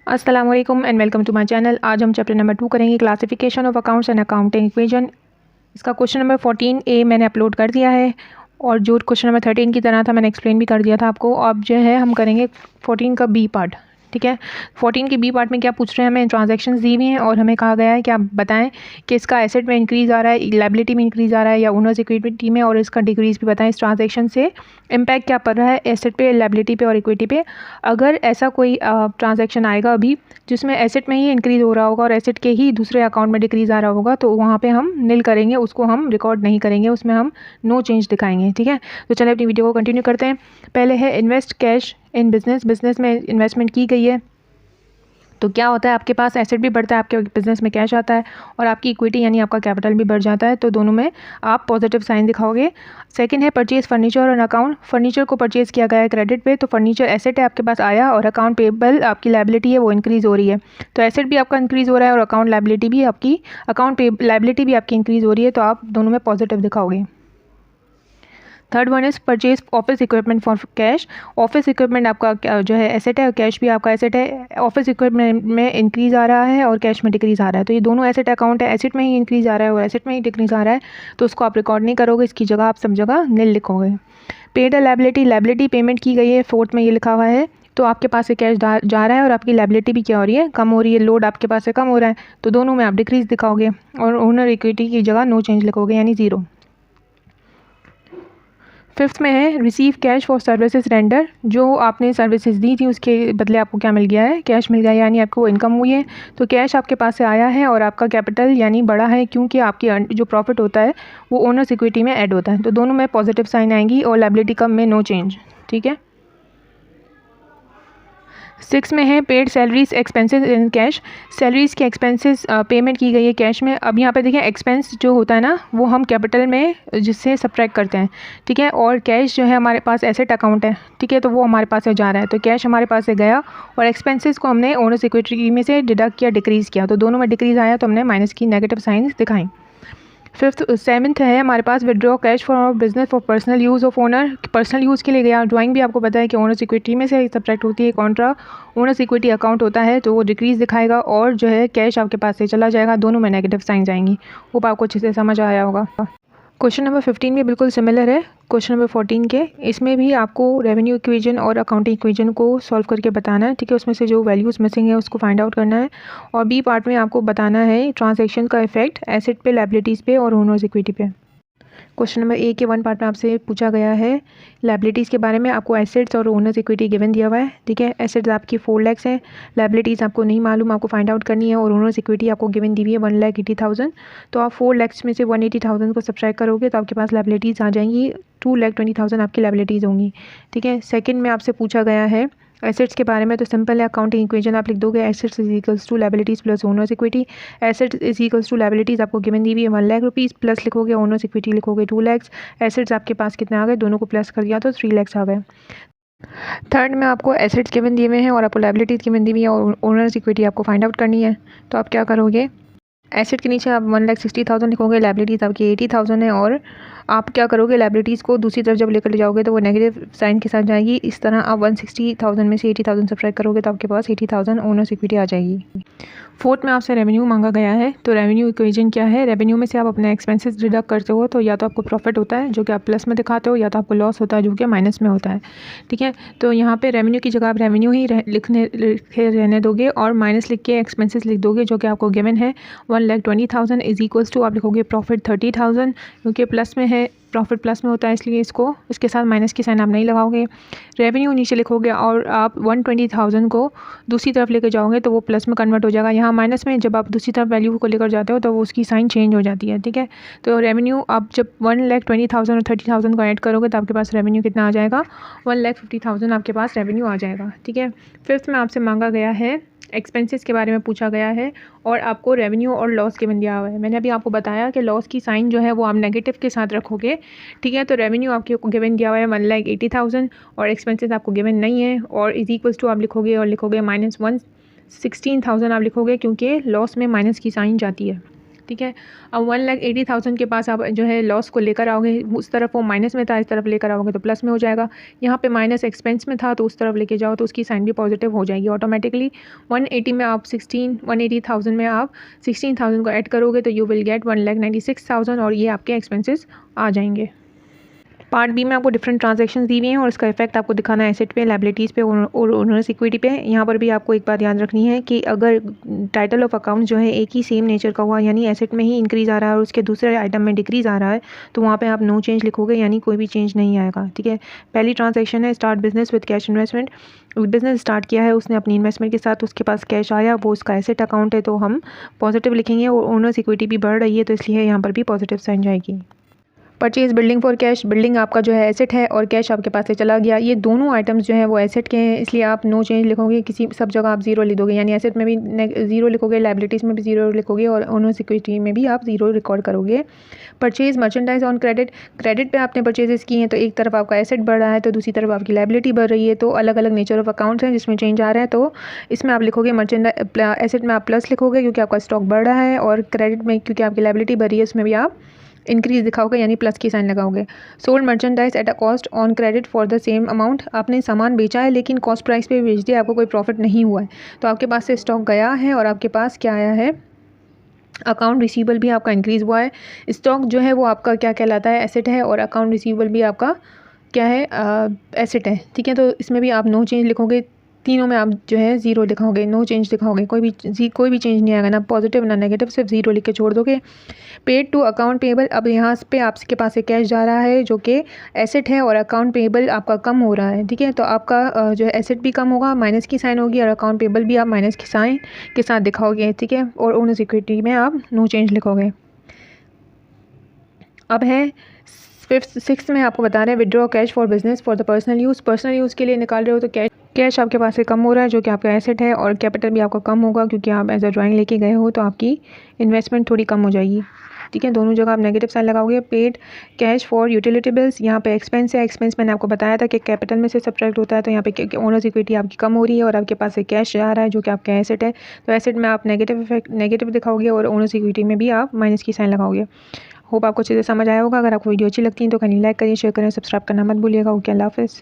अस्सलाम वालेकुम and welcome to my channel. आज हम चैप्टर नंबर 2 करेंगे, classification of accounts and accounting equation. इसका क्वेश्चन नंबर 14A मैंने अपलोड कर दिया है और जो क्वेश्चन नंबर 13 की तरह था मैंने एक्सप्लेन भी कर दिया था आपको। अब जो है हम करेंगे 14 का बी पार्ट। ठीक है, 14 के बी पार्ट में क्या पूछ रहे हैं, हमें ट्रांजैक्शंस दी हुई हैं और हमें कहा गया है कि आप बताएं कि इसका एसेट में इंक्रीज़ आ रहा है, लायबिलिटी में इंक्रीज़ आ रहा है या ओनर्स इक्विटी में, और इसका डिक्रीज़ भी बताएं। इस ट्रांजैक्शन से इम्पैक्ट क्या पड़ रहा है एसेट पे, लायबिलिटी पे और इक्विटी पे। अगर ऐसा कोई ट्रांजैक्शन आएगा अभी जिसमें एसेट में ही इंक्रीज़ हो रहा होगा और एसेट के ही दूसरे अकाउंट में डिक्रीज़ आ रहा होगा तो वहाँ पे हम नील करेंगे, उसको हम रिकॉर्ड नहीं करेंगे, उसमें हम नो चेंज दिखाएंगे। ठीक है, तो चलिए अपनी वीडियो को कंटिन्यू करते हैं। पहले है invest cash in business. Business में इन्वेस्टमेंट की गई है तो क्या होता है, आपके पास एसेट भी बढ़ता है, आपके बिजनेस में कैश आता है और आपकी इक्विटी यानी आपका कैपिटल भी बढ़ जाता है, तो दोनों में आप पॉजिटिव साइन दिखाओगे। सेकंड है परचेज फर्नीचर और अकाउंट। फर्नीचर को परचेज किया गया है क्रेडिट पे, तो फर्नीचर एसेट है आपके पास आया और अकाउंट पेबल आपकी लायबिलिटी है वो इंक्रीज़ हो रही है, तो एसेट भी आपका इंक्रीज़ हो रहा है और अकाउंट लायबिलिटी भी आपकी लायबिलिटी भी आपकी इंक्रीज़ हो रही है, तो आप दोनों में पॉजिटिव दिखाओगे। Third one is purchase office equipment for cash. Office equipment आपका जो है एसेट है और कैश भी आपका एसेट है। ऑफिस इक्विपमेंट में इंक्रीज़ आ रहा है और कैश में डिक्रीज़ आ रहा है, तो ये दोनों एसेट अकाउंट है, एसेट में ही इंक्रीज़ आ रहा है और एसेट में ही डिक्रीज़ आ रहा है, तो उसको आप रिकॉर्ड नहीं करोगे, इसकी जगह आप सब जगह नील लिखोगे। Paid a liability, liability payment की गई है, फोर्थ में ये लिखा हुआ है, तो आपके पास से कैश जा रहा है और आपकी लायबिलिटी भी क्या हो रही है, कम हो रही है, लोड आपके पास से कम हो रहा है, तो दोनों में आप डिक्रीज़ दिखाओगे और ओनर इक्विटी की जगह नो चेंज लिखोगे यानी ज़ीरो। फिफ्थ में है receive cash for services render. जो आपने सर्विसेज दी थी उसके बदले आपको क्या मिल गया है, कैश मिल गया है, यानी आपको इनकम हुई है, तो कैश आपके पास से आया है और आपका कैपिटल यानी बढ़ा है क्योंकि आपकी जो प्रॉफिट होता है वो ओनर्स इक्विटी में ऐड होता है, तो दोनों में पॉजिटिव साइन आएंगी और लायबिलिटी कम में नो चेंज। ठीक है, 6 में है paid salaries expenses in cash. Salaries के एक्सपेंसेस पेमेंट की गई है कैश में। अब यहाँ पे देखिए एक्सपेंस जो होता है ना वो हम कैपिटल में जिससे सब्ट्रैक्ट करते हैं। ठीक है, और कैश जो है हमारे पास एसेट अकाउंट है, ठीक है, तो वो हमारे पास से जा रहा है, तो कैश हमारे पास से गया और एक्सपेंसेस को हमने ओनर्स इक्विटी में से डिडक्ट किया, डिक्रीज़ किया, तो दोनों में डिक्रीज़ आया तो हमने माइनस की, नेगेटिव साइंस दिखाई। सेवन्थ है हमारे पास withdraw cash for business for personal use of owner. Personal use के लिए गया, ड्राइंग भी आपको पता है कि ओनर्स इक्विटी में से सब्ट्रैक्ट होती है, कॉन्ट्रा ओनर्स इक्विटी अकाउंट होता है तो वो डिक्रीज़ दिखाएगा और जो है कैश आपके पास से चला जाएगा, दोनों में नेगेटिव साइन जाएंगी। होप आपको अच्छे से समझ आया होगा। क्वेश्चन नंबर 15 भी बिल्कुल सिमिलर है क्वेश्चन नंबर 14 के। इसमें भी आपको रेवेन्यू इक्वेशन और अकाउंटिंग इक्वेशन को सॉल्व करके बताना है। ठीक है, उसमें से जो वैल्यूज़ मिसिंग है उसको फाइंड आउट करना है और बी पार्ट में आपको बताना है ट्रांजैक्शन का इफेक्ट एसेट पे, लायबिलिटीज़ पे और ओनर्स इक्विटी पे। क्वेश्चन नंबर ए के 1 पार्ट में आपसे पूछा गया है लायबिलिटीज़ के बारे में। आपको एसेट्स और ओनर्स इक्विटी गिवन दिया हुआ है। ठीक है, एसेट्स आपकी 4 लाख है, लायबिलिटीज़ आपको नहीं मालूम, आपको फाइंड आउट करनी है और ओनर्स इक्विटी आपको गिवन दी हुई है 1,80,000। तो आप 4 लाख में से 180,000 को सब्ट्रैक्ट करोगे तो आपके पास लायबिलिटीज़ आ जाएंगी, 2,20,000 आपकी लायबिलिटीज़ होंगी। ठीक है, सेकंड में आपसे पूछा गया है एसेट्स के बारे में, तो सिंपल है, अकाउंटिंग इक्वेशन आप लिख दोगे, assets is equals to liabilities plus owners equity. Assets is equals to liabilities आपको गिवन दी हुई है 1 लाख रुपीज़, प्लस लिखोगे ओनर्स इक्विटी लिखोगे 2 लाख। एसेट्स आपके पास कितने आ गए, दोनों को प्लस कर दिया तो 3 लाख आ गए। थर्ड में आपको एसेट्स गिवन दिए हुए हैं और आपको लायबिलिटीज़ गिवन दी हुई है और ओनर्स इक्विटी आपको फाइंड आउट करनी है, तो आप क्या करोगे, एसेट के नीचे आप 1,60,000 लिखोगे, लायबिलिटीज़ आपकी 80,000 है और आप क्या करोगे, लायबिलिटीज़ को दूसरी तरफ जब लेकर जाओगे तो वो नेगेटिव साइन के साथ जाएगी। इस तरह आप 160,000 में से 80,000 सब्ट्रैक्ट करोगे तो आपके पास 80,000 ओनर्स इक्विटी आ जाएगी। फोर्थ में आपसे रेवेन्यू मांगा गया है, तो रेवेन्यू इक्वेशन क्या है, रेवेन्यू में से आप अपने एक्सपेंसेस डिडक्ट करते हो तो या तो आपको प्रॉफिट होता है जो कि आप प्लस में दिखाते हो या तो आपको लॉस होता है जो कि माइनस में होता है। ठीक है, तो यहाँ पे रेवेन्यू की जगह आप रेवेन्यू ही लिखे रहने दोगे और माइनस लिख के एक्सपेंसेस लिख दोगे जो कि आपको गिवन है 1,20,000 इज इक्वल्स टू आप लिखोगे प्रॉफिट 30,000, क्योंकि प्लस में है, प्रॉफिट प्लस में होता है इसलिए इसके साथ माइनस की साइन आप नहीं लगाओगे। रेवेन्यू नीचे लिखोगे और आप 120,000 को दूसरी तरफ लेकर जाओगे तो वो प्लस में कन्वर्ट हो जाएगा। यहाँ माइनस में जब आप दूसरी तरफ वैल्यू को लेकर जाते हो तो वो उसकी साइन चेंज हो जाती है। ठीक है, तो रेवेन्यू आप जब 1,20,000 और 30,000 को ऐड करोगे तो आपके पास रेवेन्यू कितना आ जाएगा, 1,50,000 आपके पास रेवेन्यू आ जाएगा। ठीक है, फिफ्थ में आपसे मांगा गया है एक्सपेंसेस के बारे में पूछा गया है और आपको रेवेन्यू और लॉस गिवन दिया हुआ है। मैंने अभी आपको बताया कि लॉस की साइन जो है वो आप नेगेटिव के साथ रखोगे। ठीक है, तो रेवेन्यू आपको गिवन दिया हुआ है 1,80,000 और एक्सपेंसेस आपको गिवन नहीं है और इज इक्वल्स टू आप लिखोगे -116,000 आप लिखोगे क्योंकि लॉस में माइनस की साइन जाती है। ठीक है। अब 1,80,000 के पास आप जो है लॉस को लेकर आओगे, उस तरफ वो माइनस में था, इस तरफ लेकर आओगे तो प्लस में हो जाएगा। यहाँ पे माइनस एक्सपेंस में था तो उस तरफ लेके जाओ तो उसकी साइन भी पॉजिटिव हो जाएगी ऑटोमेटिकली। 180 में आप 180,000 में आप 16,000 को ऐड करोगे तो यू विल गेट 1,96,000 और ये आपके एक्सपेंसेस आ जाएंगे। पार्ट बी में आपको डिफरेंट ट्रांजैक्शंस दी हुई हैं और इसका इफेक्ट आपको दिखाना है एसेट पे, लायबिलिटीज़ पे और ओनर्स इक्विटी पे। यहाँ पर भी आपको एक बात याद रखनी है कि अगर टाइटल ऑफ अकाउंट जो है एक ही सेम नेचर का हुआ, यानी एसेट में ही इंक्रीज़ आ रहा है और उसके दूसरे आइटम में डिक्रीज़ आ रहा है, तो वहाँ पे आप नो चेंज लिखोगे, यानी कोई भी चेंज नहीं आएगा। ठीक है। पहली ट्रांजेक्शन है start business with cash investment. Business start किया है उसने अपनी इन्वेस्टमेंट के साथ, उसके पास कैश आया, वो उसका एसेट अकाउंट है तो हम पॉजिटिव लिखेंगे और ओनर्स इक्विटी भी बढ़ रही है तो इसलिए यहाँ पर भी पॉजिटिव साइन जाएगी। Purchase building for cash, building आपका जो है एसेट है और कैश आपके पास से चला गया, ये दोनों आइटम्स जो है वो एसेट के हैं, इसलिए आप नो चेंज लिखोगे, किसी सब जगह आप जीरो लिख दोगे, यानी एसेट में भी जीरो लिखोगे, लायबिलिटीज़ में भी जीरो लिखोगे और ओनर्स इक्विटी में भी आप जीरो रिकॉर्ड करोगे। Purchase merchandise on credit, credit पे आपने परचेजेस की हैं तो एक तरफ आपका एसेट बढ़ रहा है तो दूसरी तरफ आपकी लायबिलिटी बढ़ रही है, तो अलग अलग नेचर ऑफ अकाउंट्स हैं जिसमें चेंज आ रहा है, तो इसमें आप लिखोगे मर्चेंडाइज, एसेट में आप प्लस लिखोगे क्योंकि आपका स्टॉक बढ़ रहा है और क्रेडिट में क्योंकि आपकी लायबिलिटी बढ़ रही है उसमें भी आप इंक्रीज दिखाओगे यानी प्लस की साइन लगाओगे। Sold merchandise at a cost on credit for the same amount, आपने सामान बेचा है लेकिन कॉस्ट प्राइस पे बेच दिया, आपको कोई प्रॉफिट नहीं हुआ है तो आपके पास से स्टॉक गया है और आपके पास क्या आया है, अकाउंट रिसीवेबल भी आपका इंक्रीज़ हुआ है। स्टॉक जो है वो आपका क्या कहलाता है, एसेट है, और अकाउंट रिसीवेबल भी आपका क्या है, एसेट है। ठीक है। तो इसमें भी आप नो चेंज लिखोगे, तीनों में आप जो है ज़ीरो लिखोगे, नो चेंज लिखोगे, कोई भी चेंज नहीं आएगा, ना पॉजिटिव ना नेगेटिव, सिर्फ ज़ीरो लिख के छोड़ दोगे। पेड टू अकाउंट पेएबल, अब यहाँ पे आपके पास से कैश जा रहा है जो कि एसेट है और अकाउंट पेएबल आपका कम हो रहा है। ठीक है। तो आपका जो है एसेट भी कम होगा, माइनस की साइन होगी, और अकाउंट पेएबल भी आप माइनस की साइन के साथ दिखाओगे। ठीक है। और ओनर्स इक्विटी में आप नो चेंज लिखोगे। अब है सिक्स में आपको बता रहे हैं withdraw cash for business for the personal use, personal use के लिए निकाल रहे हो तो कैश आपके पास से कम हो रहा है जो कि आपका एसेट है, और कैपिटल भी आपका कम होगा क्योंकि आप एज अ ड्राइंग लेके गए हो तो आपकी इन्वेस्टमेंट थोड़ी कम हो जाएगी। ठीक है। दोनों जगह आप नेगेटिव साइन लगाओगे। Paid cash for utility bills, यहाँ पे एक्सपेंस है, एक्सपेंस मैंने आपको बताया था कि कैपिटल में से सब्ट्रैक्ट होता है, तो यहाँ पे ओनर्स इक्विटी आपकी कम हो रही है और आपके पास से कैश आ रहा है जो कि आपका एसेट है, तो एसेट में आप नेगेटिव दिखाओगे और ओनर्स इक्विटी में भी आप माइनस की साइन लगाओगे। होप आपको चीज़ें समझ आया होगा। अगर आपको वीडियो अच्छी लगती है तो कहीं लाइक करिए, शेयर करें, सब्सक्राइब करना मत भूलिएगा। ओके, अल्लाह हाफ़िज़।